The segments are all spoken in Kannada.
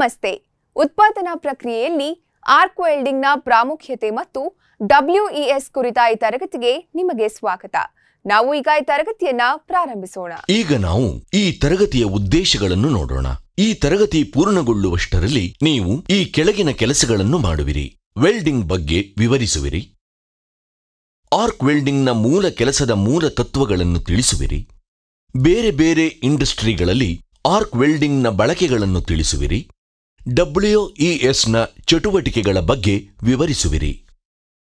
ನಮಸ್ತೆ. ಉತ್ಪಾದನಾ ಪ್ರಕ್ರಿಯೆಯಲ್ಲಿ ಆರ್ಕ್ ವೆಲ್ಡಿಂಗ್ನ ಪ್ರಾಮುಖ್ಯತೆ ಮತ್ತು WES ಕುರಿತ ಈ ತರಗತಿಗೆ ನಿಮಗೆ ಸ್ವಾಗತ. ನಾವು ಈಗ ಈ ತರಗತಿಯನ್ನ ಪ್ರಾರಂಭಿಸೋಣ. ಈಗ ನಾವು ಈ ತರಗತಿಯ ಉದ್ದೇಶಗಳನ್ನು ನೋಡೋಣ. ಈ ತರಗತಿ ಪೂರ್ಣಗೊಳ್ಳುವಷ್ಟರಲ್ಲಿ ನೀವು ಈ ಕೆಳಗಿನ ಕೆಲಸಗಳನ್ನು ಮಾಡುವಿರಿ. ವೆಲ್ಡಿಂಗ್ ಬಗ್ಗೆ ವಿವರಿಸುವಿರಿ, ಆರ್ಕ್ ವೆಲ್ಡಿಂಗ್ನ ಮೂಲ ಕೆಲಸದ ಮೂಲ ತತ್ವಗಳನ್ನು ತಿಳಿಸುವಿರಿ, ಬೇರೆ ಬೇರೆ ಇಂಡಸ್ಟ್ರಿಗಳಲ್ಲಿ ಆರ್ಕ್ ವೆಲ್ಡಿಂಗ್ನ ಬಳಕೆಗಳನ್ನು ತಿಳಿಸುವಿರಿ, WESನ ಚಟುವಟಿಕೆಗಳ ಬಗ್ಗೆ ವಿವರಿಸುವಿರಿ.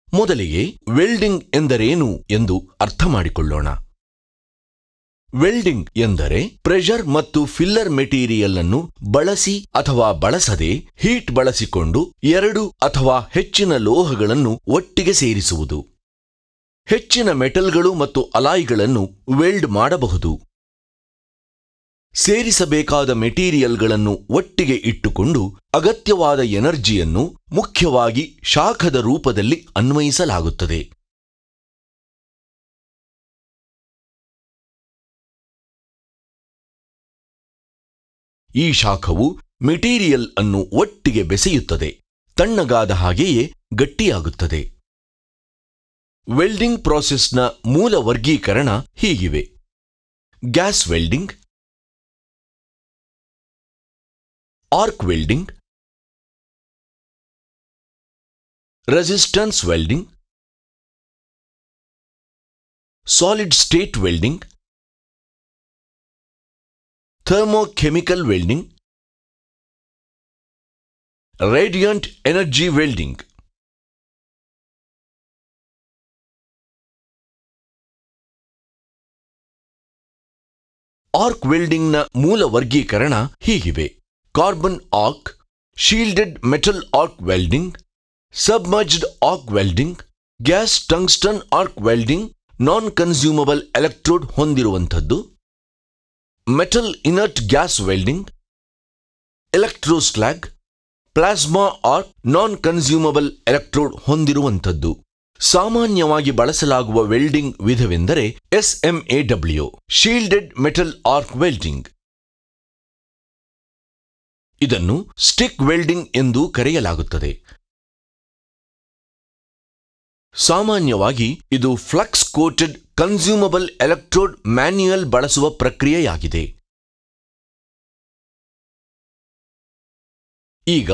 ಮೊದಲಿಗೆ ವೆಲ್ಡಿಂಗ್ ಎಂದರೇನು ಎಂದು ಅರ್ಥ ಮಾಡಿಕೊಳ್ಳೋಣ. ವೆಲ್ಡಿಂಗ್ ಎಂದರೆ ಪ್ರೆಷರ್ ಮತ್ತು ಫಿಲ್ಲರ್ ಮೆಟೀರಿಯಲ್ ಅನ್ನು ಬಳಸಿ ಅಥವಾ ಬಳಸದೆ ಹೀಟ್ ಬಳಸಿಕೊಂಡು ಎರಡು ಅಥವಾ ಹೆಚ್ಚಿನ ಲೋಹಗಳನ್ನು ಒಟ್ಟಿಗೆ ಸೇರಿಸುವುದು. ಹೆಚ್ಚಿನ ಮೆಟಲ್ಗಳು ಮತ್ತು ಅಲಾಯ್ಗಳನ್ನು ವೆಲ್ಡ್ ಮಾಡಬಹುದು. ಸೇರಿಸಬೇಕಾದ ಮೆಟೀರಿಯಲ್ಗಳನ್ನು ಒಟ್ಟಿಗೆ ಇಟ್ಟುಕೊಂಡು ಅಗತ್ಯವಾದ ಎನರ್ಜಿಯನ್ನು ಮುಖ್ಯವಾಗಿ ಶಾಖದ ರೂಪದಲ್ಲಿ ಅನ್ವಯಿಸಲಾಗುತ್ತದೆ. ಈ ಶಾಖವು ಮೆಟೀರಿಯಲ್ ಅನ್ನು ಒಟ್ಟಿಗೆ ಬೆಸೆಯುತ್ತದೆ. ತಣ್ಣಗಾದ ಹಾಗೆಯೇ ಗಟ್ಟಿಯಾಗುತ್ತದೆ. ವೆಲ್ಡಿಂಗ್ ಪ್ರಾಸೆಸ್ನ ಮೂಲ ವರ್ಗೀಕರಣ ಹೀಗಿವೆ: gas welding, arc welding, resistance welding, solid state welding, thermochemical welding, radiant energy welding. Arc ವೆಲ್ಡಿಂಗ್ನ ಮೂಲ ವರ್ಗೀಕರಣ ಹೀಗಿವೆ: carbon arc, shielded metal arc welding, submerged arc welding, gas tungsten arc welding, non consumable electrode ಹೊಂದಿರುವಂಥದ್ದು, metal inert gas welding, electroslag, plasma arc, non consumable electrode ಹೊಂದಿರುವಂಥದ್ದು. ಸಾಮಾನ್ಯವಾಗಿ ಬಳಸಲಾಗುವ ವೆಲ್ಡಿಂಗ್ ವಿಧವೆಂದರೆ SMAW, shielded metal arc welding. ಇದನ್ನು ಸ್ಟಿಕ್ ವೆಲ್ಡಿಂಗ್ ಎಂದು ಕರೆಯಲಾಗುತ್ತದೆ. ಸಾಮಾನ್ಯವಾಗಿ ಇದು flux coated consumable electrode manual ಬಳಸುವ ಪ್ರಕ್ರಿಯೆಯಾಗಿದೆ. ಈಗ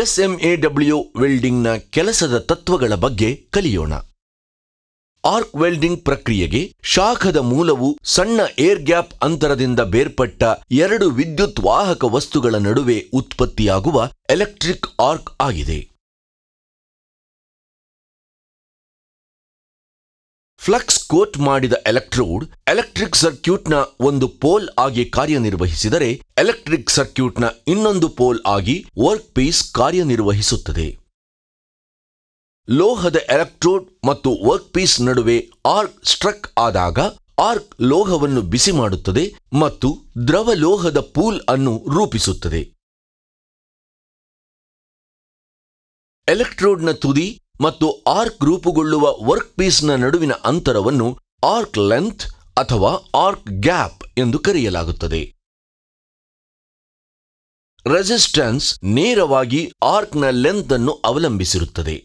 SMAW ವೆಲ್ಡಿಂಗ್ನ ಕೆಲಸದ ತತ್ವಗಳ ಬಗ್ಗೆ ಕಲಿಯೋಣ. ಆರ್ಕ್ ವೆಲ್ಡಿಂಗ್ ಪ್ರಕ್ರಿಯೆಗೆ ಶಾಖದ ಮೂಲವು ಸಣ್ಣ ಏರ್ ಗ್ಯಾಪ್ ಅಂತರದಿಂದ ಬೇರ್ಪಟ್ಟ ಎರಡು ವಿದ್ಯುತ್ ವಾಹಕ ವಸ್ತುಗಳ ನಡುವೆ ಉತ್ಪತ್ತಿಯಾಗುವ ಎಲೆಕ್ಟ್ರಿಕ್ ಆರ್ಕ್ ಆಗಿದೆ. ಫ್ಲಕ್ಸ್ ಕೋಟ್ ಮಾಡಿದ ಎಲೆಕ್ಟ್ರೋಡ್ ಎಲೆಕ್ಟ್ರಿಕ್ ಸರ್ಕ್ಯೂಟ್ನ ಒಂದು ಪೋಲ್ ಆಗಿ ಕಾರ್ಯನಿರ್ವಹಿಸಿದರೆ, ಎಲೆಕ್ಟ್ರಿಕ್ ಸರ್ಕ್ಯೂಟ್ನ ಇನ್ನೊಂದು ಪೋಲ್ ಆಗಿ ವರ್ಕ್ ಪೀಸ್ ಕಾರ್ಯನಿರ್ವಹಿಸುತ್ತದೆ. ಲೋಹದ ಎಲೆಕ್ಟ್ರೋಡ್ ಮತ್ತು ವರ್ಕ್ ಪೀಸ್ ನಡುವೆ ಆರ್ಕ್ ಸ್ಟ್ರಕ್ ಆದಾಗ ಆರ್ಕ್ ಲೋಹವನ್ನು ಬಿಸಿ ಮಾಡುತ್ತದೆ ಮತ್ತು ದ್ರವ ಲೋಹದ ಪೂಲ್ ಅನ್ನು ರೂಪಿಸುತ್ತದೆ. ಎಲೆಕ್ಟ್ರೋಡ್ನ ತುದಿ ಮತ್ತು ಆರ್ಕ್ ರೂಪುಗೊಳ್ಳುವ ವರ್ಕ್ ಪೀಸ್ನ ನಡುವಿನ ಅಂತರವನ್ನು ಆರ್ಕ್ ಲೆಂತ್ ಅಥವಾ ಆರ್ಕ್ ಗ್ಯಾಪ್ ಎಂದು ಕರೆಯಲಾಗುತ್ತದೆ. ರೆಸಿಸ್ಟೆನ್ಸ್ ನೇರವಾಗಿ ಆರ್ಕ್ನ ಲೆಂತ್ ಅನ್ನು ಅವಲಂಬಿಸಿರುತ್ತದೆ.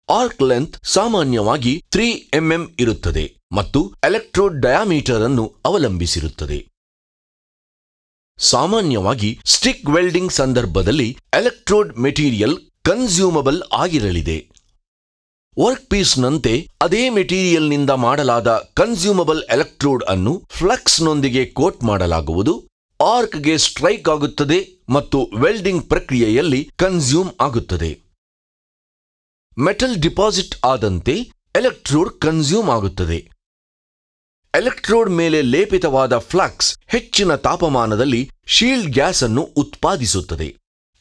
ಆರ್ಕ್ ಲೆಂತ್ ಸಾಮಾನ್ಯವಾಗಿ 3 mm ಇರುತ್ತದೆ ಮತ್ತು ಎಲೆಕ್ಟ್ರೋಡ್ ಡಯಾಮೀಟರ್ ಅನ್ನು ಅವಲಂಬಿಸಿರುತ್ತದೆ. ಸಾಮಾನ್ಯವಾಗಿ ಸ್ಟಿಕ್ ವೆಲ್ಡಿಂಗ್ ಸಂದರ್ಭದಲ್ಲಿ ಎಲೆಕ್ಟ್ರೋಡ್ ಮೆಟೀರಿಯಲ್ ಕನ್ಸ್ಯೂಮಬಲ್ ಆಗಿರಲಿದೆ. ವರ್ಕ್ ಪೀಸ್ನಂತೆ ಅದೇ ಮೆಟೀರಿಯಲ್ನಿಂದ ಮಾಡಲಾದ ಕನ್ಸ್ಯೂಮಬಲ್ ಎಲೆಕ್ಟ್ರೋಡ್ ಅನ್ನು ಫ್ಲಕ್ಸ್ನೊಂದಿಗೆ ಕೋಟ್ ಮಾಡಲಾಗುವುದು. ಆರ್ಕ್ಗೆ ಸ್ಟ್ರೈಕ್ ಆಗುತ್ತದೆ ಮತ್ತು ವೆಲ್ಡಿಂಗ್ ಪ್ರಕ್ರಿಯೆಯಲ್ಲಿ ಕನ್ಸ್ಯೂಮ್ ಆಗುತ್ತದೆ. ಮೆಟಲ್ ಡಿಪಾಸಿಟ್ ಆದಂತೆ ಎಲೆಕ್ಟ್ರೋಡ್ ಕನ್ಸ್ಯೂಮ್ ಆಗುತ್ತದೆ. ಎಲೆಕ್ಟ್ರೋಡ್ ಮೇಲೆ ಲೇಪಿತವಾದ ಫ್ಲಕ್ಸ್ ಹೆಚ್ಚಿನ ತಾಪಮಾನದಲ್ಲಿ ಶೀಲ್ಡ್ ಗ್ಯಾಸ್ ಅನ್ನು ಉತ್ಪಾದಿಸುತ್ತದೆ.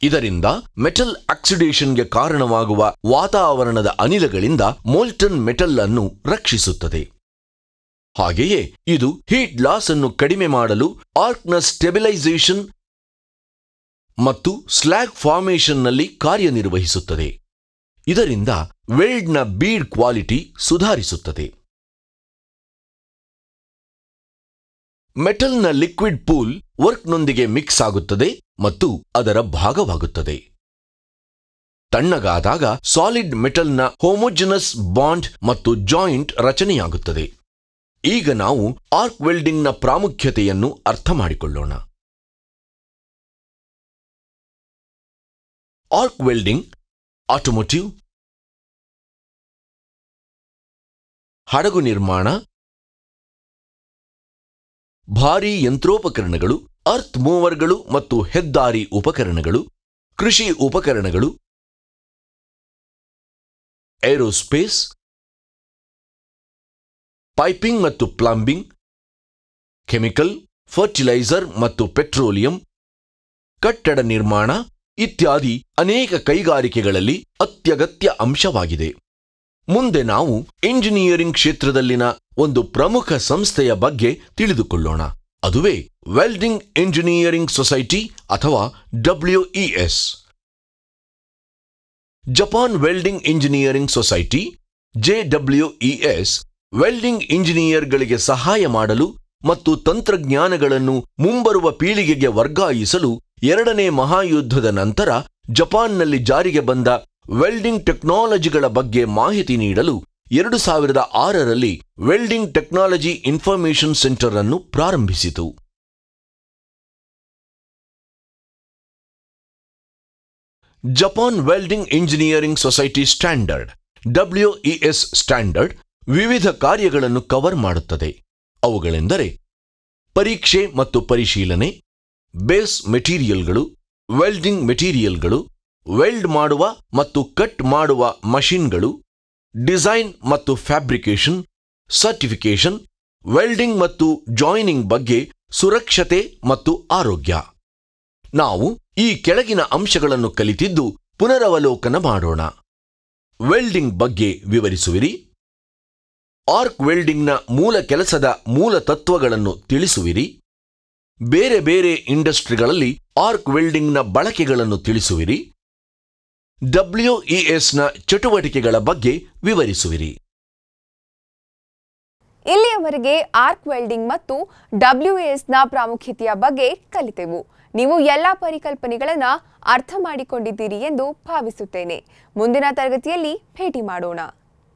ಇದರಿಂದ ಮೆಟಲ್ ಆಕ್ಸಿಡೇಷನ್ಗೆ ಕಾರಣವಾಗುವ ವಾತಾವರಣದ ಅನಿಲಗಳಿಂದ ಮೋಲ್ಟನ್ ಮೆಟಲ್ ಅನ್ನು ರಕ್ಷಿಸುತ್ತದೆ. ಹಾಗೆಯೇ ಇದು ಹೀಟ್ ಲಾಸ್ ಅನ್ನು ಕಡಿಮೆ ಮಾಡಲು ಆರ್ಕ್ನ ಸ್ಟೆಬಿಲೈಸೇಷನ್ ಮತ್ತು ಸ್ಲ್ಯಾಗ್ ಫಾರ್ಮೇಷನ್ನಲ್ಲಿ ಕಾರ್ಯನಿರ್ವಹಿಸುತ್ತದೆ. ಇದರಿಂದ ವೆಲ್ಡ್ನ ಬೀಡ್ ಕ್ವಾಲಿಟಿ ಸುಧಾರಿಸುತ್ತದೆ. ಮೆಟಲ್ನ ಲಿಕ್ವಿಡ್ ಪೂಲ್ ವರ್ಕ್ನೊಂದಿಗೆ ಮಿಕ್ಸ್ ಆಗುತ್ತದೆ ಮತ್ತು ಅದರ ಭಾಗವಾಗುತ್ತದೆ. ತಣ್ಣಗಾದಾಗ ಸಾಲಿಡ್ ಮೆಟಲ್ನ ಹೋಮೋಜಿನಸ್ ಬಾಂಡ್ ಮತ್ತು ಜಾಯಿಂಟ್ ರಚನೆಯಾಗುತ್ತದೆ. ಈಗ ನಾವು ಆರ್ಕ್ ವೆಲ್ಡಿಂಗ್ನ ಪ್ರಾಮುಖ್ಯತೆಯನ್ನು ಅರ್ಥ ಮಾಡಿಕೊಳ್ಳೋಣ. ಆರ್ಕ್ ವೆಲ್ಡಿಂಗ್ ಆಟೋಮೋಟಿವ್, ಹಡಗು ನಿರ್ಮಾಣ, ಭಾರೀ ಯಂತ್ರೋಪಕರಣಗಳು, ಅರ್ತ್ ಮೂವರ್ಗಳು ಮತ್ತು ಹೆದ್ದಾರಿ ಉಪಕರಣಗಳು, ಕೃಷಿ ಉಪಕರಣಗಳು, ಏರೋಸ್ಪೇಸ್, ಪೈಪಿಂಗ್ ಮತ್ತು ಪ್ಲಂಬಿಂಗ್, ಕೆಮಿಕಲ್, ಫರ್ಟಿಲೈಸರ್ ಮತ್ತು ಪೆಟ್ರೋಲಿಯಂ, ಕಟ್ಟಡ ನಿರ್ಮಾಣ ಇತ್ಯಾದಿ ಅನೇಕ ಕೈಗಾರಿಕೆಗಳಲ್ಲಿ ಅತ್ಯಗತ್ಯ ಅಂಶವಾಗಿದೆ. ಮುಂದೆ ನಾವು ಇಂಜಿನಿಯರಿಂಗ್ ಕ್ಷೇತ್ರದಲ್ಲಿನ ಒಂದು ಪ್ರಮುಖ ಸಂಸ್ಥೆಯ ಬಗ್ಗೆ ತಿಳಿದುಕೊಳ್ಳೋಣ. ಅದುವೇ ವೆಲ್ಡಿಂಗ್ ಇಂಜಿನಿಯರಿಂಗ್ ಸೊಸೈಟಿ ಅಥವಾ WES. Japan welding engineering society JWES welding ಇಂಜಿನಿಯರ್ಗಳಿಗೆ ಸಹಾಯ ಮಾಡಲು ಮತ್ತು ತಂತ್ರಜ್ಞಾನಗಳನ್ನು ಮುಂಬರುವ ಪೀಳಿಗೆಗೆ ವರ್ಗಾಯಿಸಲು ಎರಡನೇ ಮಹಾಯುದ್ಧದ ನಂತರ ಜಪಾನ್ನಲ್ಲಿ ಜಾರಿಗೆ ಬಂದ ವೆಲ್ಡಿಂಗ್ ಟೆಕ್ನಾಲಜಿಗಳ ಬಗ್ಗೆ ಮಾಹಿತಿ ನೀಡಲು 2006ರಲ್ಲಿ ವೆಲ್ಡಿಂಗ್ ಟೆಕ್ನಾಲಜಿ ಇನ್ಫಾರ್ಮೇಷನ್ ಸೆಂಟರ್ ಅನ್ನು ಪ್ರಾರಂಭಿಸಿತು. Japan welding engineering society standard WES standard ವಿವಿಧ ಕಾರ್ಯಗಳನ್ನು ಕವರ್ ಮಾಡುತ್ತದೆ. ಅವುಗಳೆಂದರೆ ಪರೀಕ್ಷೆ ಮತ್ತು ಪರಿಶೀಲನೆ, ಬೇಸ್ ಮೆಟೀರಿಯಲ್ಗಳು, ವೆಲ್ಡಿಂಗ್ ಮೆಟೀರಿಯಲ್ಗಳು, ವೆಲ್ಡ್ ಮಾಡುವ ಮತ್ತು ಕಟ್ ಮಾಡುವ ಮಷಿನ್ಗಳು, ಡಿಸೈನ್ ಮತ್ತು ಫ್ಯಾಬ್ರಿಕೇಷನ್, ಸರ್ಟಿಫಿಕೇಷನ್, ವೆಲ್ಡಿಂಗ್ ಮತ್ತು ಜಾಯಿನಿಂಗ್ ಬಗ್ಗೆ ಸುರಕ್ಷತೆ ಮತ್ತು ಆರೋಗ್ಯ. ನಾವು ಈ ಕೆಳಗಿನ ಅಂಶಗಳನ್ನು ಕಲಿತಿದ್ದು ಪುನರವಲೋಕನ ಮಾಡೋಣ. ವೆಲ್ಡಿಂಗ್ ಬಗ್ಗೆ ವಿವರಿಸುವಿರಿ. ಆರ್ಕ್ ವೆಲ್ಡಿಂಗ್ನ ಮೂಲ ಕೆಲಸದ ಮೂಲ ತತ್ವಗಳನ್ನು ತಿಳಿಸುವಿರಿ. ಬೇರೆ ಬೇರೆ ಇಂಡಸ್ಟ್ರಿಗಳಲ್ಲಿ ಆರ್ಕ್ ವೆಲ್ಡಿಂಗ್ನ ಬಳಕೆಗಳನ್ನು ತಿಳಿಸುವಿರಿ. WESನ ಚಟುವಟಿಕೆಗಳ ಬಗ್ಗೆ ವಿವರಿಸುವಿರಿ. ಇಲ್ಲಿಯವರೆಗೆ ಆರ್ಕ್ ವೆಲ್ಡಿಂಗ್ ಮತ್ತು WESನ ಪ್ರಾಮುಖ್ಯತೆಯ ಬಗ್ಗೆ ಕಲಿತೆವು. ನೀವು ಎಲ್ಲ ಪರಿಕಲ್ಪನೆಗಳನ್ನು ಅರ್ಥ ಮಾಡಿಕೊಂಡಿದ್ದೀರಿ ಎಂದು ಭಾವಿಸುತ್ತೇನೆ. ಮುಂದಿನ ತರಗತಿಯಲ್ಲಿ ಭೇಟಿ ಮಾಡೋಣ.